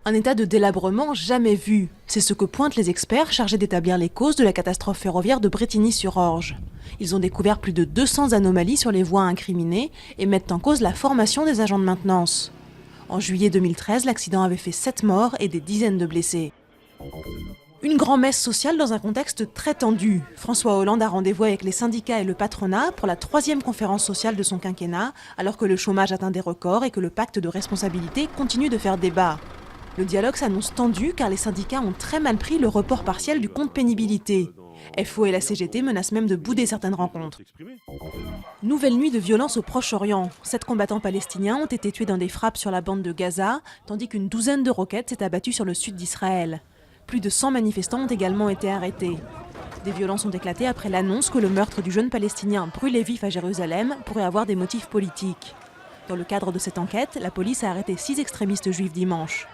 Un état de délabrement jamais vu. C'est ce que pointent les experts chargés d'établir les causes de la catastrophe ferroviaire de Brétigny-sur-Orge. Ils ont découvert plus de 200 anomalies sur les voies incriminées et mettent en cause la formation des agents de maintenance. En juillet 2013, l'accident avait fait 7 morts et des dizaines de blessés. Une grand-messe sociale dans un contexte très tendu. François Hollande a rendez-vous avec les syndicats et le patronat pour la 3e conférence sociale de son quinquennat, alors que le chômage atteint des records et que le pacte de responsabilité continue de faire débat. Le dialogue s'annonce tendu car les syndicats ont très mal pris le report partiel du compte pénibilité. FO et la CGT menacent même de bouder certaines rencontres. Nouvelle nuit de violence au Proche-Orient. 7 combattants palestiniens ont été tués dans des frappes sur la bande de Gaza, tandis qu'une douzaine de roquettes s'est abattue sur le sud d'Israël. Plus de 100 manifestants ont également été arrêtés. Des violences ont éclaté après l'annonce que le meurtre du jeune Palestinien brûlé vif à Jérusalem pourrait avoir des motifs politiques. Dans le cadre de cette enquête, la police a arrêté 6 extrémistes juifs dimanche.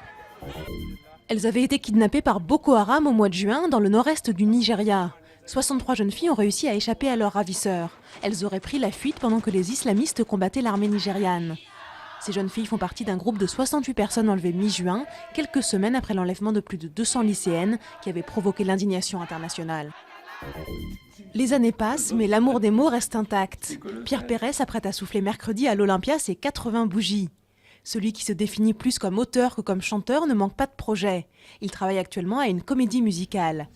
Elles avaient été kidnappées par Boko Haram au mois de juin dans le nord-est du Nigeria. 63 jeunes filles ont réussi à échapper à leurs ravisseurs. Elles auraient pris la fuite pendant que les islamistes combattaient l'armée nigériane. Ces jeunes filles font partie d'un groupe de 68 personnes enlevées mi-juin, quelques semaines après l'enlèvement de plus de 200 lycéennes qui avait provoqué l'indignation internationale. Les années passent, mais l'amour des mots reste intact. Pierre Perret s'apprête à souffler mercredi à l'Olympia ses 80 bougies. Celui qui se définit plus comme auteur que comme chanteur ne manque pas de projet. Il travaille actuellement à une comédie musicale.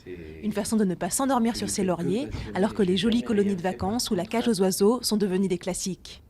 Une façon de ne pas s'endormir sur ses lauriers, alors que les jolies colonies de vacances ou la cage aux oiseaux sont devenues des classiques.